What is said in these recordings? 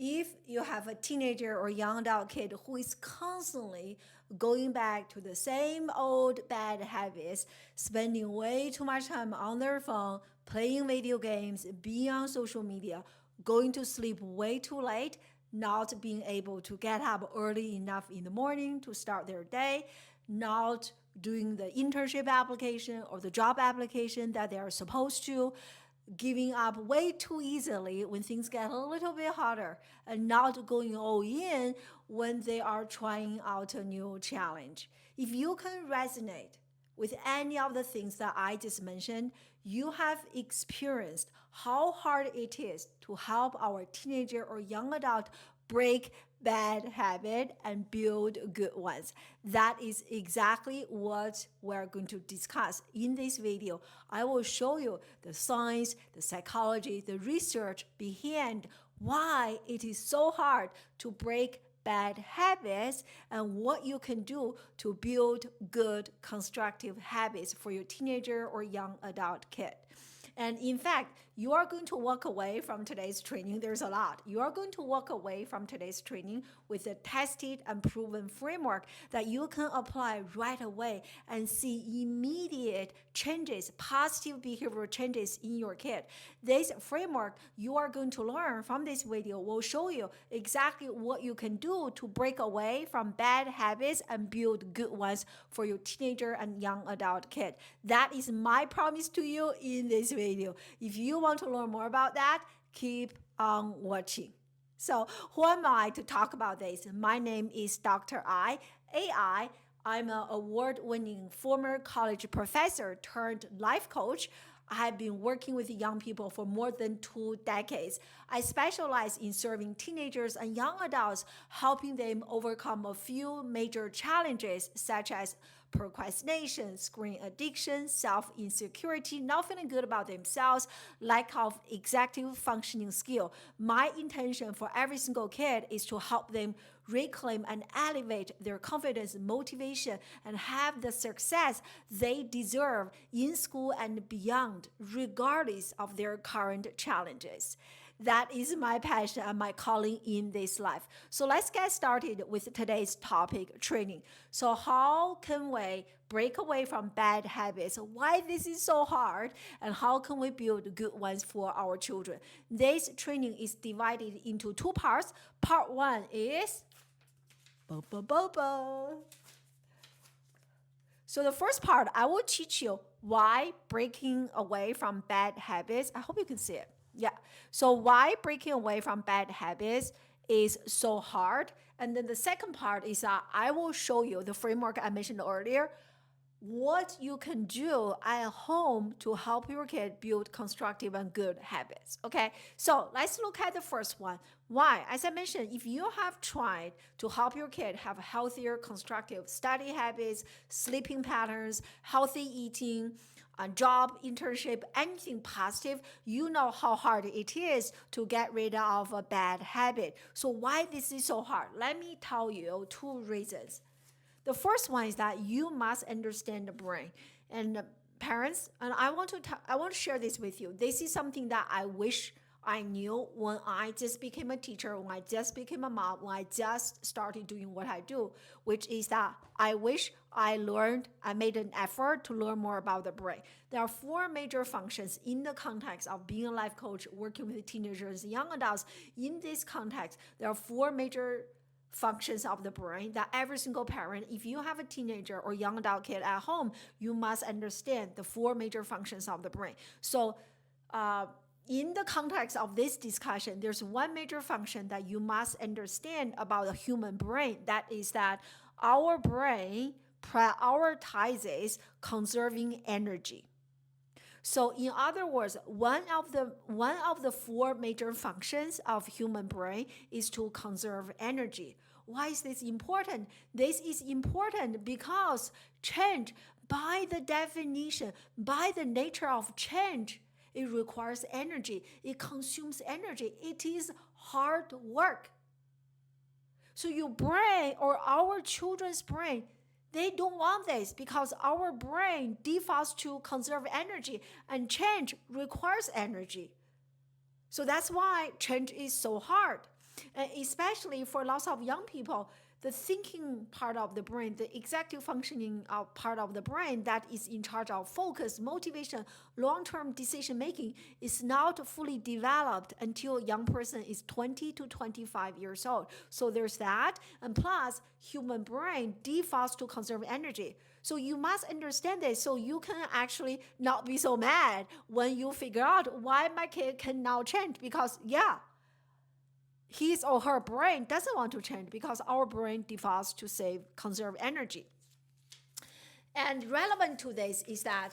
If you have a teenager or young adult kid who is constantly going back to the same old bad habits, spending way too much time on their phone, playing video games, being on social media, going to sleep way too late, not being able to get up early enough in the morning to start their day, not doing the internship application or the job application that they are supposed to, giving up way too easily when things get a little bit harder, and not going all in when they are trying out a new challenge. If you can resonate with any of the things that I just mentioned, you have experienced how hard it is to help our teenager or young adult break bad habit and build good ones. That is exactly what we're going to discuss in this video. I will show you the science, the psychology, the research behind why it is so hard to break bad habits and what you can do to build good constructive habits for your teenager or young adult kid. And in fact, you are going to walk away from today's training. There's a lot. You are going to walk away from today's training with a tested and proven framework that you can apply right away and see immediate changes, positive behavioral changes in your kid. This framework you are going to learn from this video will show you exactly what you can do to break away from bad habits and build good ones for your teenager and young adult kid. That is my promise to you in this video. If you want to learn more about that, keep on watching. So, who am I to talk about this? My name is Dr. AI. I'm an award-winning former college professor turned life coach. I have been working with young people for more than 2 decades. I specialize in serving teenagers and young adults, helping them overcome a few major challenges such as procrastination, screen addiction, self-insecurity, not feeling good about themselves, lack of executive functioning skill. My intention for every single kid is to help them reclaim and elevate their confidence, motivation, and have the success they deserve in school and beyond, regardless of their current challenges. That is my passion and my calling in this life. So let's get started with today's topic, training. So how can we break away from bad habits? Why this is so hard, and how can we build good ones for our children? This training is divided into two parts. Part one is So the first part, I will teach you why breaking away from bad habits. I hope you can see it. Yeah. So why breaking away from bad habits is so hard. And then the second part is that I will show you the framework I mentioned earlier, what you can do at home to help your kid build constructive and good habits. Okay, so let's look at the first one. Why? As I mentioned, if you have tried to help your kid have healthier, constructive study habits, sleeping patterns, healthy eating, a job, internship, anything positive, you know how hard it is to get rid of a bad habit. So why this is so hard? Let me tell you two reasons. The first one is that you must understand the brain. And parents, and I want to share this with you. This is something that I wish I knew when I just became a teacher, when I just became a mom, when I just started doing what I do, which is that I wish I made an effort to learn more about the brain. There are four major functions in the context of being a life coach, working with teenagers, young adults. In this context, there are four major functions of the brain that every single parent, if you have a teenager or young adult kid at home, you must understand the four major functions of the brain. So in the context of this discussion, there's one major function that you must understand about the human brain. That is that our brain prioritizes conserving energy. So in other words, one of the four major functions of human brain is to conserve energy. Why is this important? This is important because change, by the definition, by the nature of change, it requires energy. It consumes energy. It is hard work. So your brain or our children's brain, they don't want this because our brain defaults to conserve energy, and change requires energy. So that's why change is so hard. And especially for lots of young people, the thinking part of the brain, the executive functioning part of the brain that is in charge of focus, motivation, long-term decision making is not fully developed until a young person is 20 to 25 years old. So there's that. And plus, human brain defaults to conserve energy. So you must understand this so you can actually not be so mad when you figure out why my kid can now change. Because yeah, his or her brain doesn't want to change because our brain defaults to conserve energy. And relevant to this is that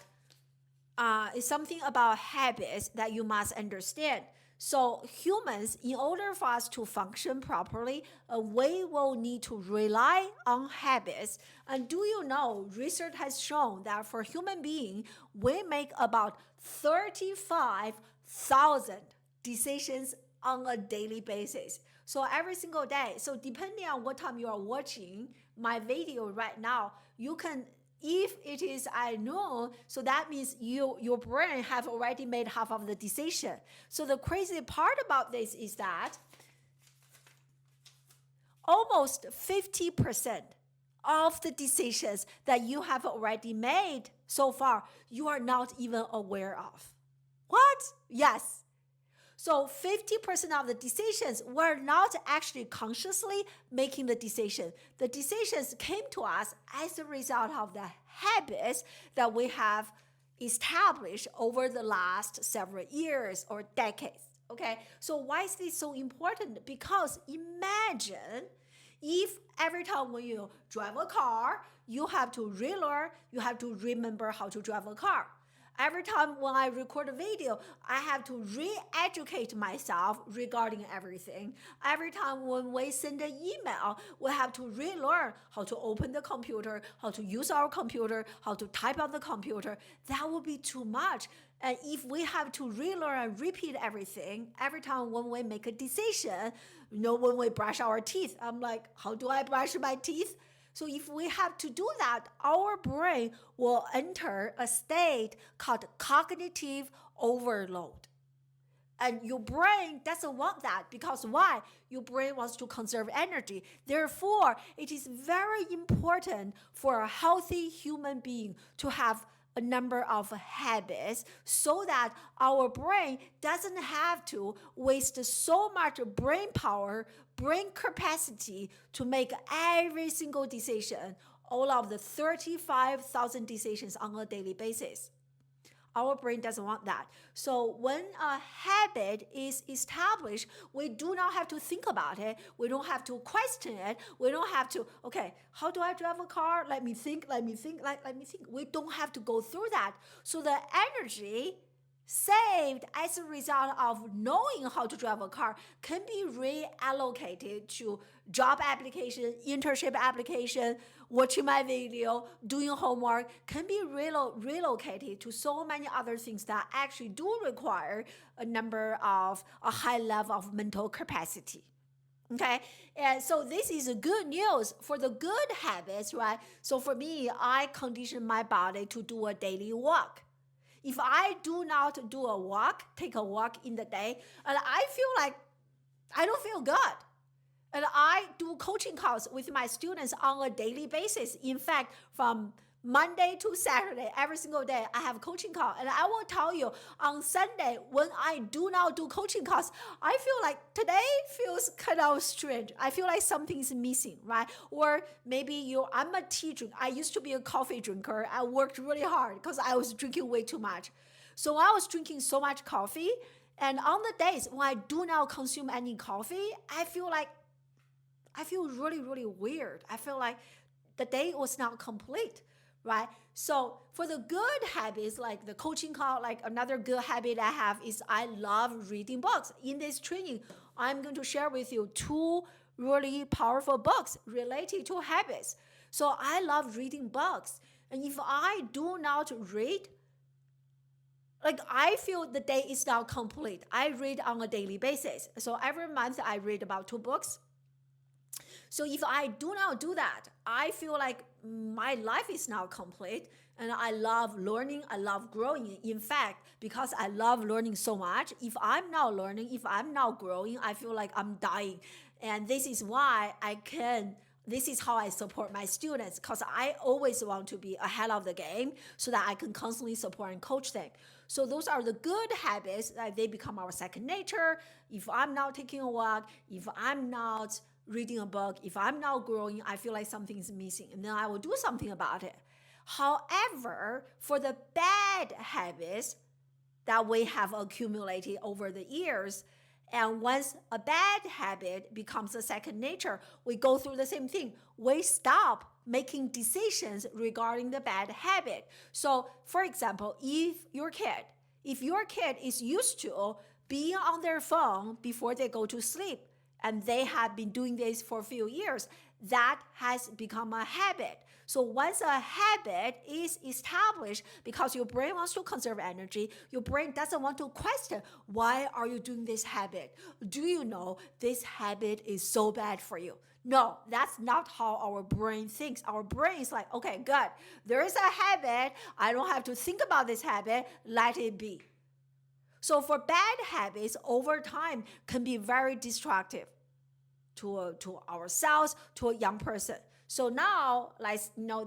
it's something about habits that you must understand. So humans, in order for us to function properly, we will need to rely on habits. And do you know, research has shown that for human being, we make about 35,000 decisions on a daily basis. So every single day. So depending on what time you are watching my video right now, you can, if it is at noon, so that means your brain have already made half of the decision. So the crazy part about this is that almost 50% of the decisions that you have already made so far, you are not even aware of. What? Yes. So 50% of the decisions were not actually consciously making the decision. The decisions came to us as a result of the habits that we have established over the last several years or decades. Okay, so why is this so important? Because imagine if every time when you drive a car, you have to relearn, you have to remember how to drive a car. Every time when I record a video, I have to re-educate myself regarding everything. Every time when we send an email, we have to relearn how to open the computer, how to use our computer, how to type on the computer. That would be too much. And if we have to relearn and repeat everything, every time when we make a decision, when we brush our teeth, I'm like, how do I brush my teeth? So if we have to do that, our brain will enter a state called cognitive overload. And your brain doesn't want that because why? Your brain wants to conserve energy. Therefore, it is very important for a healthy human being to have a number of habits so that our brain doesn't have to waste so much brain power, brain capacity to make every single decision, all of the 35,000 decisions on a daily basis. Our brain doesn't want that. So when a habit is established, we do not have to think about it. We don't have to question it. We don't have to, okay, how do I drive a car? Let me think. We don't have to go through that. So the energy saved as a result of knowing how to drive a car can be reallocated to job application, internship application, watching my video, doing homework, can be relocated to so many other things that actually do require a high level of mental capacity. Okay, and so this is a good news for the good habits, right? So for me, I condition my body to do a daily walk. If I do not do a walk, take a walk in the day, and I feel like I don't feel good. And I do coaching calls with my students on a daily basis. In fact, from Monday to Saturday, every single day, I have a coaching call. And I will tell you, on Sunday, when I do not do coaching calls, I feel like today feels kind of strange. I feel like something is missing, right? Or maybe I'm a tea drinker. I used to be a coffee drinker. I worked really hard because I was drinking way too much. So I was drinking so much coffee. And on the days when I do not consume any coffee, I feel really, really weird. I feel like the day was not complete, right? So for the good habits, like the coaching call, like another good habit I have is I love reading books. In this training, I'm going to share with you 2 really powerful books related to habits. So I love reading books. And if I do not read, like I feel the day is not complete. I read on a daily basis. So every month I read about 2 books. So if I do not do that, I feel like my life is not complete. And I love learning, I love growing. In fact, because I love learning so much, if I'm not learning, if I'm not growing, I feel like I'm dying. And this is why this is how I support my students, because I always want to be ahead of the game so that I can constantly support and coach them. So those are the good habits that they become our second nature. If I'm not taking a walk, if I'm not reading a book, if I'm not growing, I feel like something is missing, and then I will do something about it. However, for the bad habits that we have accumulated over the years, and once a bad habit becomes a second nature, we go through the same thing. We stop making decisions regarding the bad habit. So, for example, if your kid is used to being on their phone before they go to sleep, and they have been doing this for a few years, that has become a habit. So once a habit is established, because your brain wants to conserve energy, your brain doesn't want to question, why are you doing this habit? Do you know this habit is so bad for you? No, that's not how our brain thinks. Our brain is like, okay, good. There is a habit. I don't have to think about this habit. Let it be. So for bad habits, over time can be very destructive to ourselves, to a young person. So now,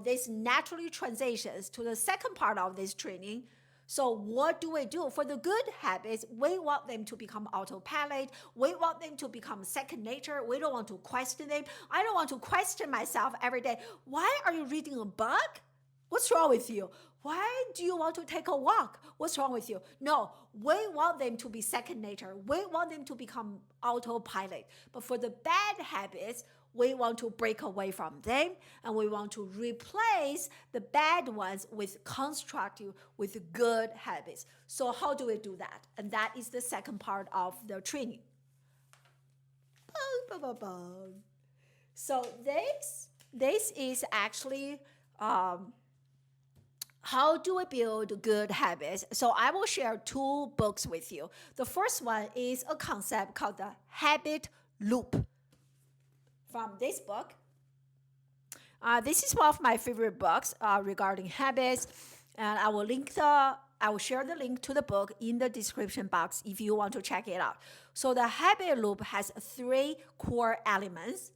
this naturally transitions to the second part of this training. So what do we do? For the good habits, we want them to become autopilot. We want them to become second nature. We don't want to question them. I don't want to question myself every day. Why are you reading a book? What's wrong with you? Why do you want to take a walk? What's wrong with you? No, we want them to be second nature. We want them to become autopilot. But for the bad habits, we want to break away from them, and we want to replace the bad ones with constructive, with good habits. So how do we do that? And that is the second part of the training. So this is actually how do we build good habits? So I will share two books with you. The first one is a concept called the habit loop. From this book, this is one of my favorite books regarding habits, and I will share the link to the book in the description box if you want to check it out. So the habit loop has three core elements.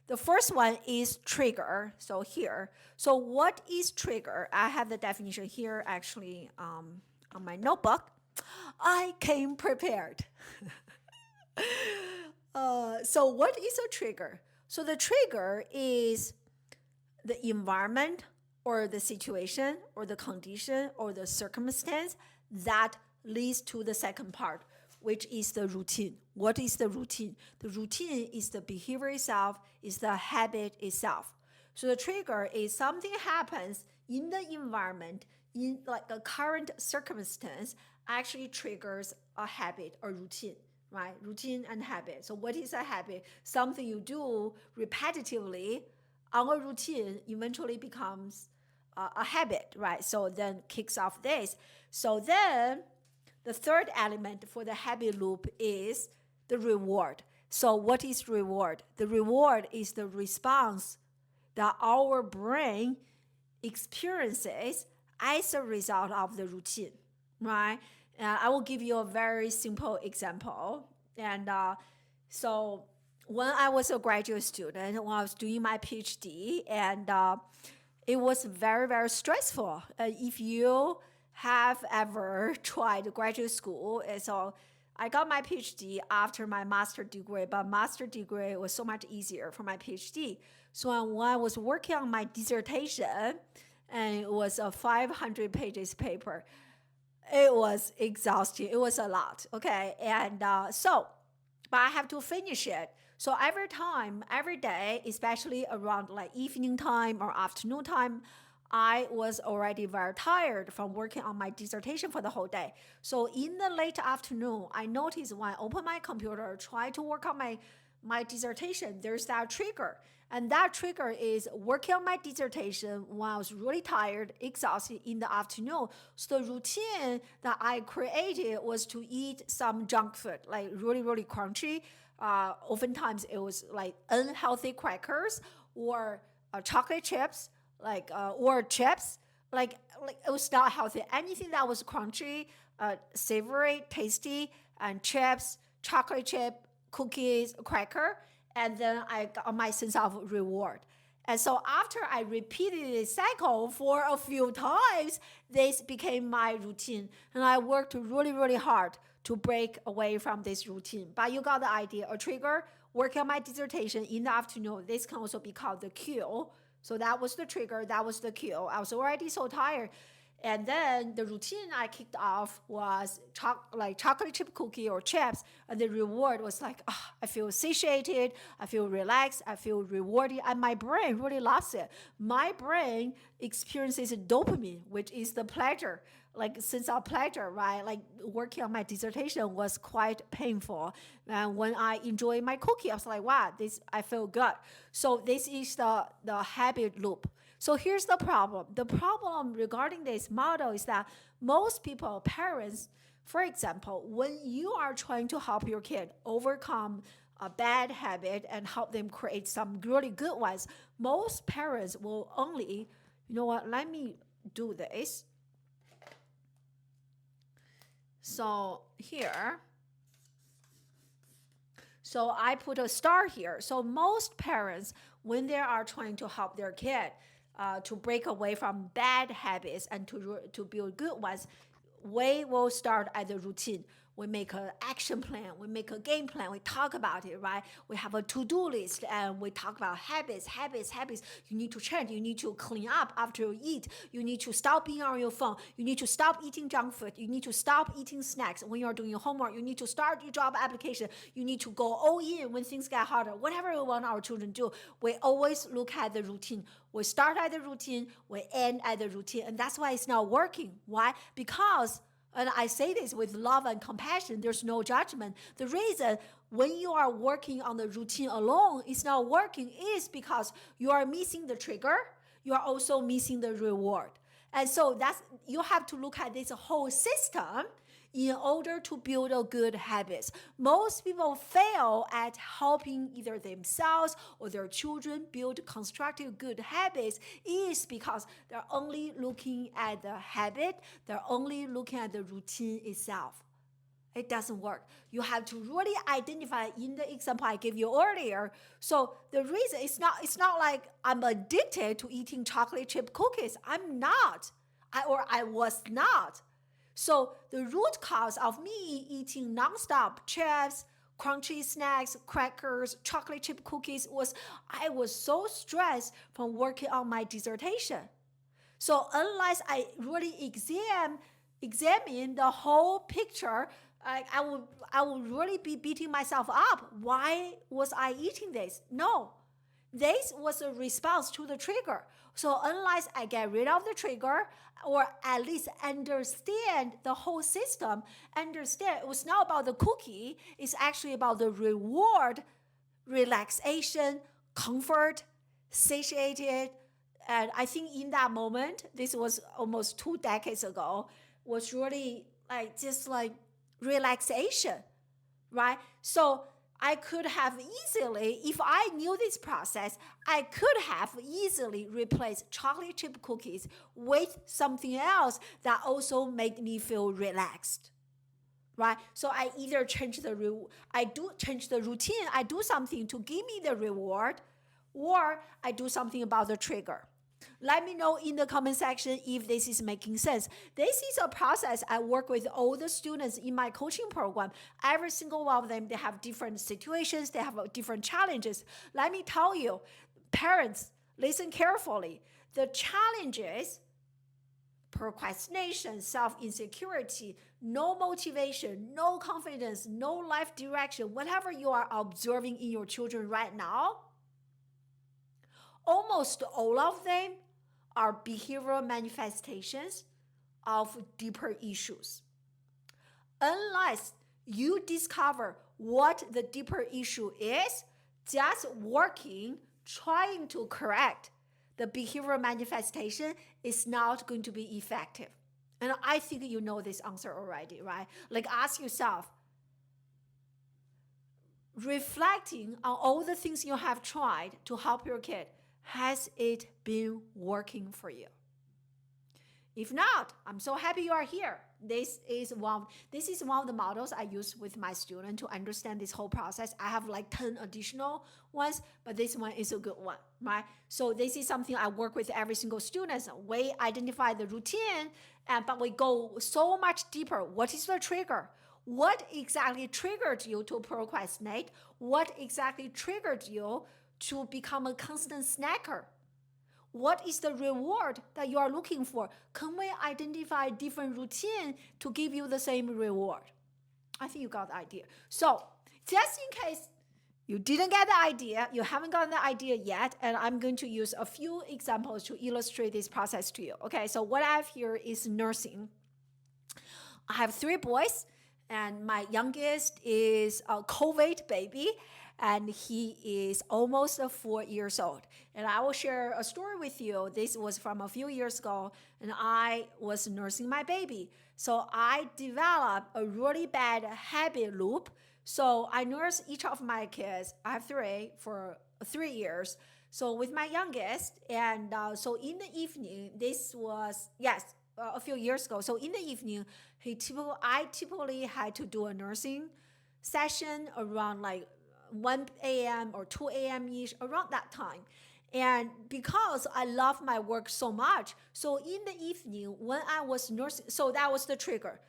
The first one is trigger. So here. So what is trigger? I have the definition here actually on my notebook. I came prepared. So what is a trigger? So the trigger is the environment or the situation or the condition or the circumstance that leads to the second part, which is the routine. What is the routine? The routine is the behavior itself, is the habit itself. So the trigger is something happens in the environment, in like a current circumstance, actually triggers a habit or routine, right? Routine and habit. So what is a habit? Something you do repetitively on a routine eventually becomes a habit, right? So then kicks off this. So then the third element for the habit loop is the reward. So what is reward? The reward is the response that our brain experiences as a result of the routine, right? I will give you a very simple example. And so when I was a graduate student, when I was doing my PhD, and it was very, very stressful. If you have ever tried graduate school, so I got my PhD after my master degree, but master degree was so much easier for my PhD. So when I was working on my dissertation, and it was a 500 pages paper, it was exhausting. It was a lot, okay? And but I have to finish it. So every day, especially around like evening time or afternoon time, I was already very tired from working on my dissertation for the whole day. So in the late afternoon, I noticed when I open my computer, try to work on my dissertation, there's that trigger. And that trigger is working on my dissertation when I was really tired, exhausted in the afternoon. So the routine that I created was to eat some junk food, like really, really crunchy. Oftentimes it was like unhealthy crackers or chocolate chips, or chips. Like it was not healthy. Anything that was crunchy, savory, tasty, and chips, chocolate chip, cookies, cracker, and then I got my sense of reward. And so after I repeated this cycle for a few times, this became my routine. And I worked really, really hard to break away from this routine. But you got the idea. A trigger, working on my dissertation in the afternoon. This can also be called the cue. So that was the trigger, that was the cue. I was already so tired. And then the routine I kicked off was chocolate chip cookie or chips. And the reward was like, I feel satiated, I feel relaxed, I feel rewarded. And my brain really loves it. My brain experiences dopamine, which is the pleasure, like sense of pleasure, right? Like working on my dissertation was quite painful. And when I enjoy my cookie, I was like, wow, I feel good. So this is the habit loop. So here's the problem. The problem regarding this model is that most people, parents, for example, when you are trying to help your kid overcome a bad habit and help them create some really good ones, most parents will only, let me do this. So here, so I put a star here. So most parents, when they are trying to help their kid to break away from bad habits and to build good ones, we will start at the routine. We make an action plan, we make a game plan, we talk about it, right? We have a to-do list and we talk about habits. You need to change, you need to clean up after you eat, you need to stop being on your phone, you need to stop eating junk food, you need to stop eating snacks when you're doing your homework, you need to start your job application, you need to go all in when things get harder. Whatever we want our children to do, we always look at the routine. We start at the routine, we end at the routine, and that's why it's not working. Why? Because, and I say this with love and compassion, there's no judgment. The reason when you are working on the routine alone, it's not working is because you are missing the trigger, you are also missing the reward. And so you have to look at this whole system in order to build a good habits. Most people fail at helping either themselves or their children build constructive good habits is because they're only looking at the habit, they're only looking at the routine itself. It doesn't work. You have to really identify in the example I gave you earlier. So the reason it's not like I'm addicted to eating chocolate chip cookies. I'm not. I was not. So the root cause of me eating nonstop chips, crunchy snacks, crackers, chocolate chip cookies was I was so stressed from working on my dissertation. So unless I really examine the whole picture, I would really be beating myself up. Why was I eating this? No. This was a response to the trigger. So unless I get rid of the trigger or at least understand the whole system, understand it was not about the cookie, it's actually about the reward, relaxation, comfort, satiated. And I think in that moment, this was almost 2 decades ago, was really just like relaxation, right? So I could have easily, if I knew this process, I could have easily replaced chocolate chip cookies with something else that also made me feel relaxed, right? So I either change the routine, I do something to give me the reward, or I do something about the trigger. Let me know in the comment section if this is making sense. This is a process I work with all the students in my coaching program. Every single one of them, they have different situations, they have different challenges. Let me tell you, parents, listen carefully. The challenges, procrastination, self-insecurity, no motivation, no confidence, no life direction, whatever you are observing in your children right now, almost all of them are behavioral manifestations of deeper issues. Unless you discover what the deeper issue is, just working, trying to correct the behavioral manifestation is not going to be effective. And I think you know this answer already, right? Like ask yourself, reflecting on all the things you have tried to help your kid, has it been working for you? If not, I'm so happy you are here. This is one of the models I use with my student to understand this whole process. I have like 10 additional ones, but this one is a good one, right? So this is something I work with every single student. We identify the routine, but we go so much deeper. What is the trigger? What exactly triggered you to procrastinate? What exactly triggered you to become a constant snacker? What is the reward that you are looking for? Can we identify different routine to give you the same reward? I think you got the idea. So just in case you didn't get the idea, you haven't gotten the idea yet, and I'm going to use a few examples to illustrate this process to you. Okay, so what I have here is nursing. I have 3 boys, and my youngest is a COVID baby, and he is almost 4 years old. And I will share a story with you. This was from a few years ago, and I was nursing my baby. So I developed a really bad habit loop. So I nurse each of my kids. I have 3 for 3 years. So with my youngest, and so in the evening, this was, yes, a few years ago. So in the evening, I typically had to do a nursing session around like 1 a.m. or 2 a.m. ish, around that time. And because I love my work so much, so in the evening when I was nursing, so that was the trigger.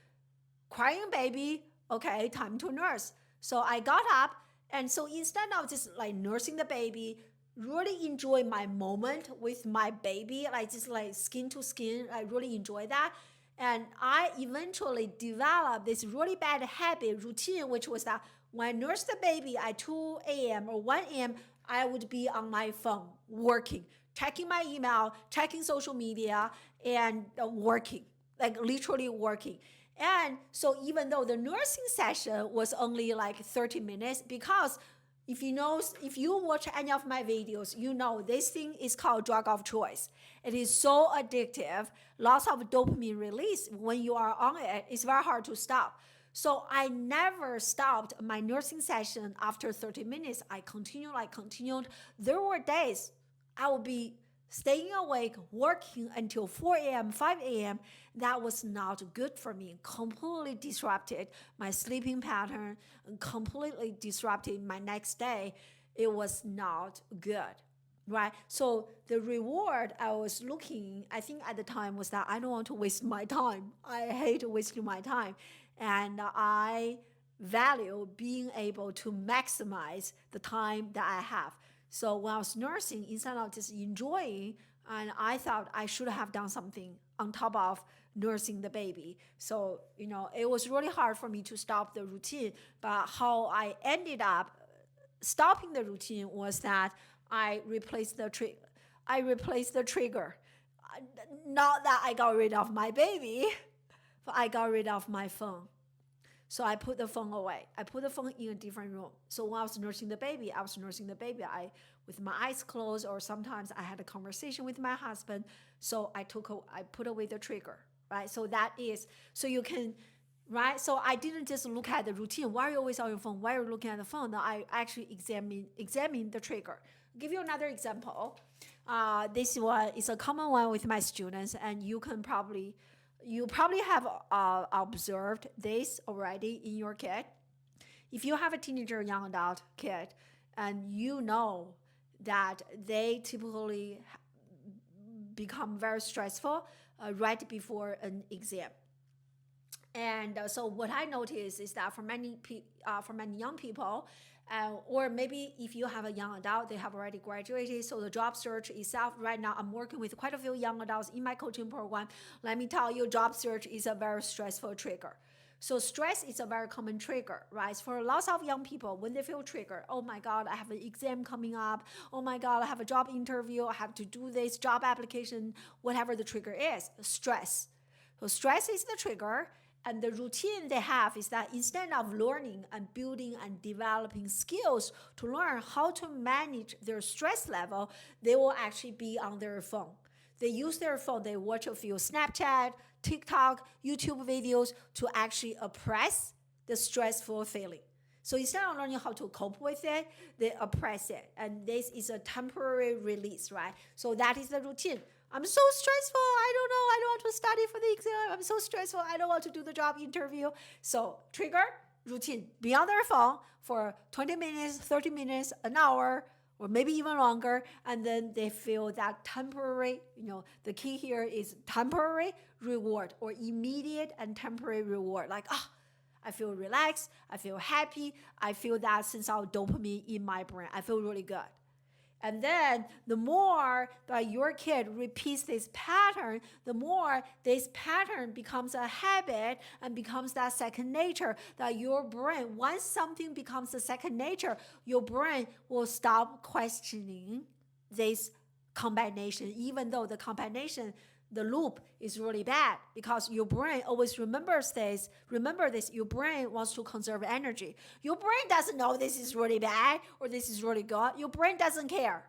Crying baby, okay, time to nurse. So I got up, and so instead of just like nursing the baby, really enjoy my moment with my baby, like just like skin to skin. I really enjoy that. And I eventually developed this really bad habit routine, which was that when I nursed the baby at 2 a.m. or 1 a.m., I would be on my phone working, checking my email, checking social media, and working, like literally working. And so even though the nursing session was only like 30 minutes, because if you watch any of my videos, you know this thing is called drug of choice. It is so addictive, lots of dopamine release when you are on it. It's very hard to stop. So I never stopped my nursing session after 30 minutes. I continued. There were days I would be staying awake, working until 4 a.m., 5 a.m. That was not good for me. Completely disrupted my sleeping pattern, completely disrupted my next day. It was not good. Right. So the reward I was looking, I think at the time, was that I don't want to waste my time. I hate wasting my time. And I value being able to maximize the time that I have. So when I was nursing, instead of just enjoying, and I thought I should have done something on top of nursing the baby. So, it was really hard for me to stop the routine. But how I ended up stopping the routine was that I replaced the trigger. Not that I got rid of my baby, but I got rid of my phone. So I put the phone away. I put the phone in a different room. So when I was nursing the baby, I with my eyes closed, or sometimes I had a conversation with my husband. So I put away the trigger, right? So you can, right? So I didn't just look at the routine. Why are you always on your phone? Why are you looking at the phone? No, I actually examine the trigger. I'll give you another example. This one is a common one with my students, and you probably have observed this already in your kid. If you have a teenager, young adult kid, and you know that they typically become very stressful right before an exam. And so what I notice is that for many young people, or maybe if you have a young adult, they have already graduated. So the job search itself, right now, I'm working with quite a few young adults in my coaching program. Let me tell you, job search is a very stressful trigger. So stress is a very common trigger, right? For lots of young people, when they feel triggered, oh my God, I have an exam coming up. Oh my God, I have a job interview. I have to do this job application, whatever the trigger is, stress. So stress is the trigger. And the routine they have is that instead of learning and building and developing skills to learn how to manage their stress level, they will actually be on their phone. They use their phone, they watch a few Snapchat, TikTok, YouTube videos to actually oppress the stressful feeling. So instead of learning how to cope with it, they oppress it. And this is a temporary release, right? So that is the routine. I'm so stressful. I don't know. I don't want to study for the exam. I'm so stressful. I don't want to do the job interview. So trigger, routine. Be on their phone for 20 minutes, 30 minutes, an hour, or maybe even longer. And then they feel that temporary, the key here is temporary reward or immediate and temporary reward. Like, I feel relaxed. I feel happy. I feel that sense of dopamine in my brain. I feel really good. And then the more that your kid repeats this pattern, the more this pattern becomes a habit and becomes that second nature that your brain, once something becomes a second nature, your brain will stop questioning this combination, even though the combination, the loop is really bad, because your brain always remembers this. Remember this, your brain wants to conserve energy. Your brain doesn't know this is really bad or this is really good. Your brain doesn't care.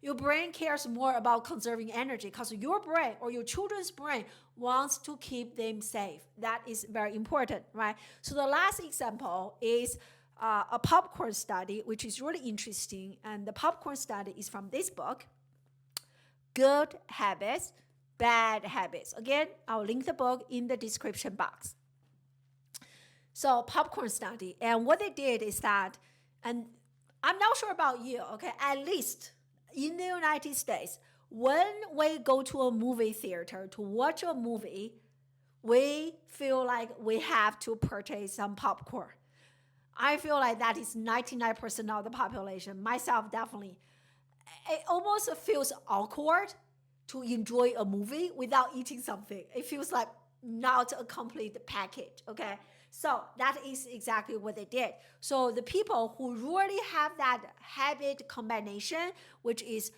Your brain cares more about conserving energy because your brain or your children's brain wants to keep them safe. That is very important, right? So the last example is a popcorn study, which is really interesting. And the popcorn study is from this book, Good Habits, Bad Habits. Again, I'll link the book in the description box. So popcorn study. And what they did is that, and I'm not sure about you, okay, at least in the United States, when we go to a movie theater to watch a movie, we feel like we have to purchase some popcorn. I feel like that is 99% of the population. Myself, definitely. It almost feels awkward to enjoy a movie without eating something. It feels like not a complete package, okay? So that is exactly what they did. So the people who really have that habit combination, which is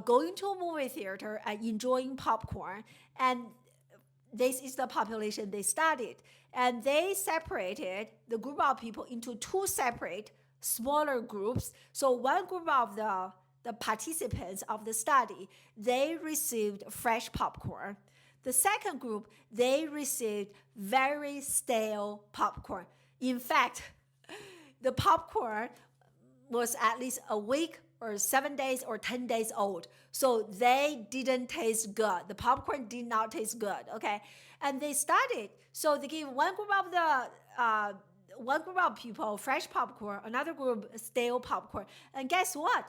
going to a movie theater and enjoying popcorn, and this is the population they studied. And they separated the group of people into two separate smaller groups. So one group of the participants of the study, they received fresh popcorn. The second group, they received very stale popcorn. In fact, the popcorn was at least a week or 7 days or 10 days old. So they didn't taste good. The popcorn did not taste good, okay? And they studied. So they gave one group of people fresh popcorn, another group stale popcorn. And guess what?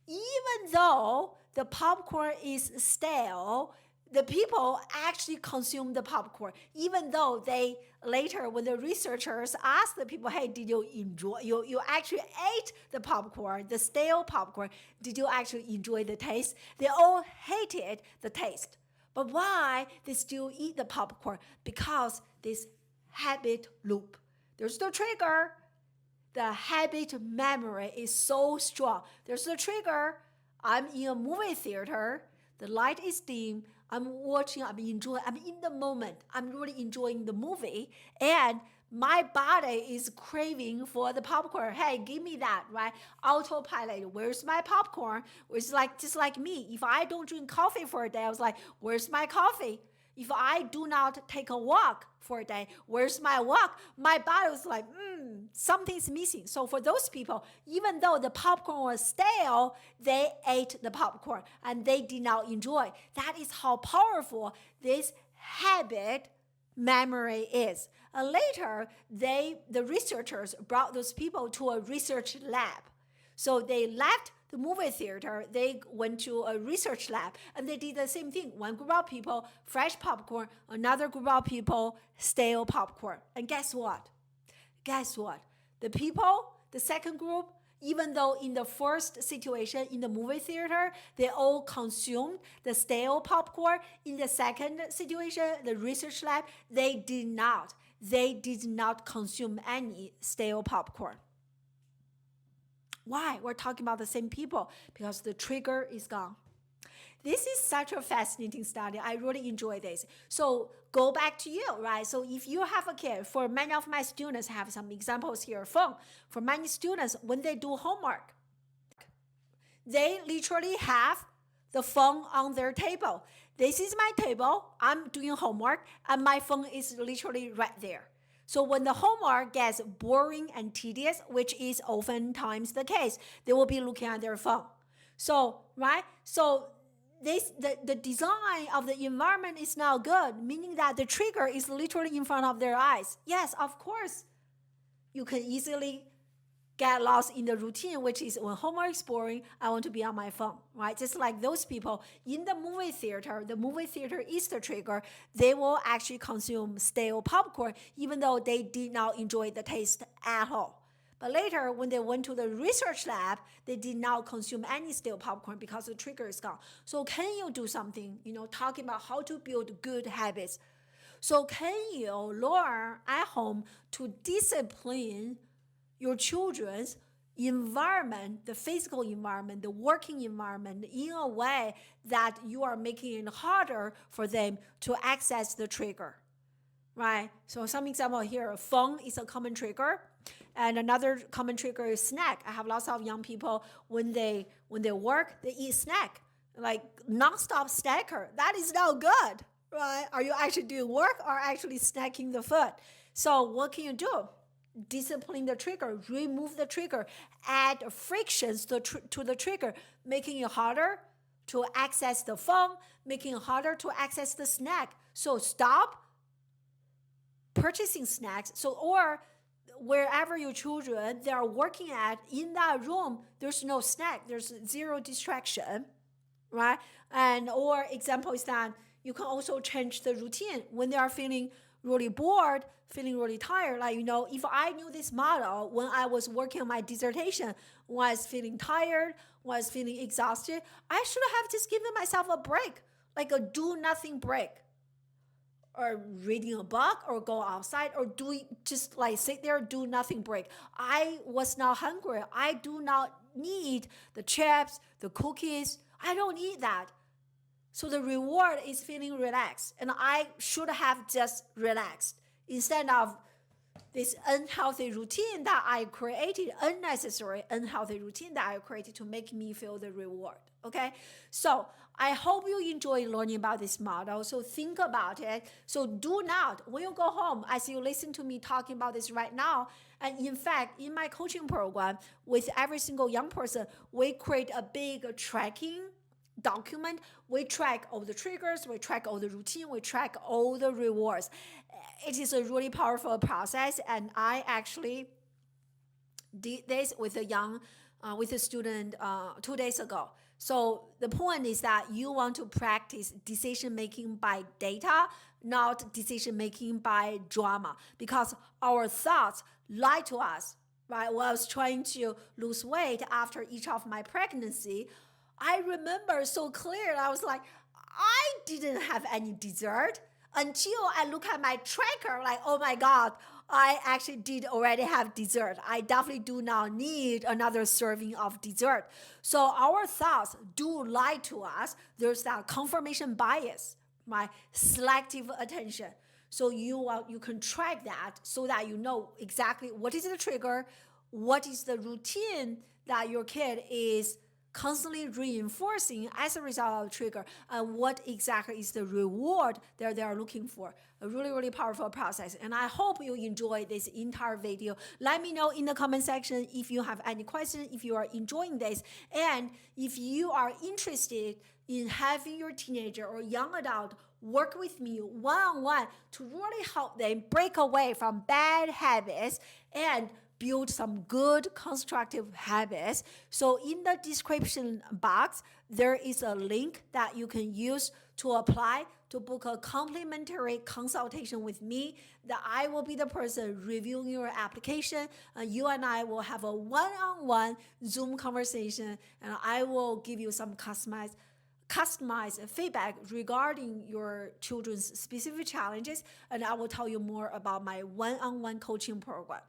Even though the popcorn is stale, the people actually consume the popcorn, even though they later, when the researchers asked the people, hey, did you enjoy, you actually ate the popcorn, the stale popcorn, did you actually enjoy the taste? They all hated the taste. But why they still eat the popcorn? Because this habit loop. There's the trigger. The habit memory is so strong. There's the trigger. I'm in a movie theater. The light is dim. I'm watching. I'm enjoying. I'm in the moment. I'm really enjoying the movie. And my body is craving for the popcorn. Hey, give me that, right? Autopilot. Where's my popcorn? It's like just like me. If I don't drink coffee for a day, I was like, where's my coffee? If I do not take a walk for a day, where's my walk? My body was like, something's missing. So for those people, even though the popcorn was stale, they ate the popcorn and they did not enjoy. That is how powerful this habit memory is. And later, the researchers brought those people to a research lab. So they left the movie theater, they went to a research lab and they did the same thing. One group of people, fresh popcorn, another group of people, stale popcorn. And guess what? The second group, even though in the first situation in the movie theater, they all consumed the stale popcorn, in the second situation, the research lab, they did not consume any stale popcorn. Why? We're talking about the same people, because the trigger is gone. This is such a fascinating study. I really enjoy this. So go back to you, right? So if you have a kid, for many of my students, I have some examples here. Phone. For many students, when they do homework, they literally have the phone on their table. This is my table. I'm doing homework, and my phone is literally right there. So when the homework gets boring and tedious, which is oftentimes the case, they will be looking at their phone. So, right? So the design of the environment is now good, meaning that the trigger is literally in front of their eyes. Yes, of course, you can easily get lost in the routine, which is when homework is boring, I want to be on my phone, right? Just like those people in the movie theater is the trigger. They will actually consume stale popcorn, even though they did not enjoy the taste at all. But later, when they went to the research lab, they did not consume any stale popcorn because the trigger is gone. So can you do something, talking about how to build good habits? So can you learn at home to discipline your children's environment, the physical environment, the working environment, in a way that you are making it harder for them to access the trigger, right? So some example here, phone is a common trigger. And another common trigger is snack. I have lots of young people, when they work, they eat snack, like nonstop snacker. That is not good, right? Are you actually doing work or actually snacking the food? So what can you do? Discipline the trigger, remove the trigger, add frictions to the trigger, making it harder to access the phone, making it harder to access the snack. So stop purchasing snacks. So, or wherever your children they are working at, in that room, there's no snack, there's zero distraction, right? And or example is that you can also change the routine when they are feeling really bored, feeling really tired. Like, if I knew this model when I was working on my dissertation, was feeling tired, was feeling exhausted, I should have just given myself a break, like a do nothing break, or reading a book, or go outside, or just like sit there, do nothing break. I was not hungry. I do not need the chips, the cookies. I don't need that. So the reward is feeling relaxed, and I should have just relaxed instead of this unhealthy routine that I created, unnecessary unhealthy routine that I created to make me feel the reward. Okay, so I hope you enjoy learning about this model. So think about it. So do not, when you go home, as you listen to me talking about this right now, and in fact, in my coaching program, with every single young person, we create a big tracking document. We track all the triggers, we track all the routine, we track all the rewards. It is a really powerful process, and I actually did this with a student 2 days ago. So the point is that you want to practice decision making by data, not decision making by drama, because our thoughts lie to us. Right? When I was trying to lose weight after each of my pregnancy, I remember so clear. I was like, I didn't have any dessert until I look at my tracker, like, oh my God, I actually did already have dessert. I definitely do not need another serving of dessert. So our thoughts do lie to us. There's that confirmation bias, my selective attention. So you can track that so that you know exactly what is the trigger, what is the routine that your kid is constantly reinforcing as a result of the trigger, and what exactly is the reward that they are looking for. A really, really powerful process. And I hope you enjoy this entire video. Let me know in the comment section if you have any questions, if you are enjoying this, and if you are interested in having your teenager or young adult work with me one-on-one to really help them break away from bad habits and build some good constructive habits. So in the description box, there is a link that you can use to apply to book a complimentary consultation with me, that I will be the person reviewing your application. You and I will have a one-on-one Zoom conversation, and I will give you some customized feedback regarding your children's specific challenges, and I will tell you more about my one-on-one coaching program.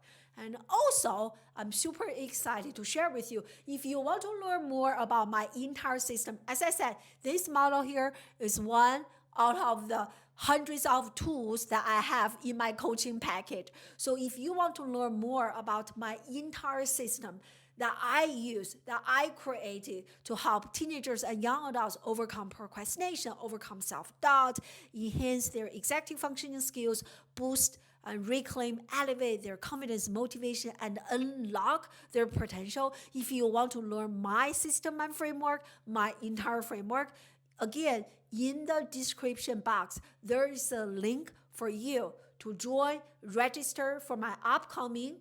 And also, I'm super excited to share with you. If you want to learn more about my entire system, as I said, this model here is one out of the hundreds of tools that I have in my coaching package. So if you want to learn more about my entire system that I use, that I created to help teenagers and young adults overcome procrastination, overcome self-doubt, enhance their executive functioning skills, boost and reclaim, elevate their confidence, motivation, and unlock their potential. If you want to learn my system and framework, my entire framework, again, in the description box, there is a link for you to join, register for my upcoming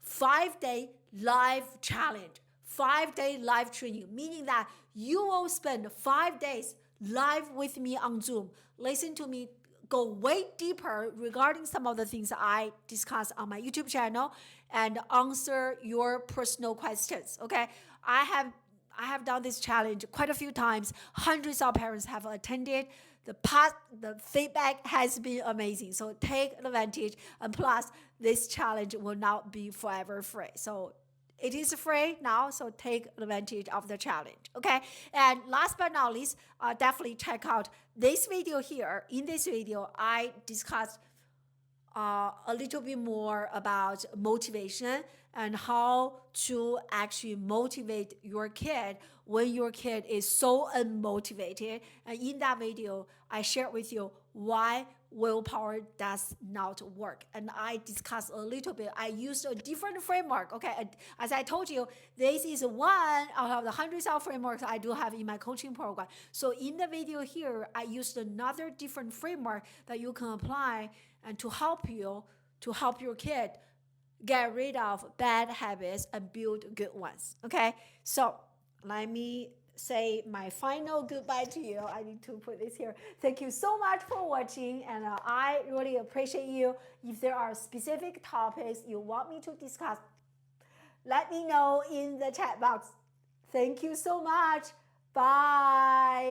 5-day live challenge, 5-day live training, meaning that you will spend 5 days live with me on Zoom. Listen to me go way deeper regarding some of the things I discuss on my YouTube channel and answer your personal questions. Okay, I have done this challenge quite a few times. Hundreds of parents have attended. The feedback has been amazing. So take advantage. And plus, this challenge will not be forever free. So it is free now, so take advantage of the challenge. Okay. And last but not least, definitely check out this video here. In this video, I discussed a little bit more about motivation and how to actually motivate your kid when your kid is so unmotivated. And in that video, I shared with you why willpower does not work. And I discussed a little bit. I used a different framework. Okay, as I told you, this is one out of the hundreds of frameworks I do have in my coaching program. So in the video here, I used another different framework that you can apply and to help your kid get rid of bad habits and build good ones. Okay, so let me say my final goodbye to you. I need to put this here. Thank you so much for watching, and I really appreciate you. If there are specific topics you want me to discuss, let me know in the chat box. Thank you so much. Bye.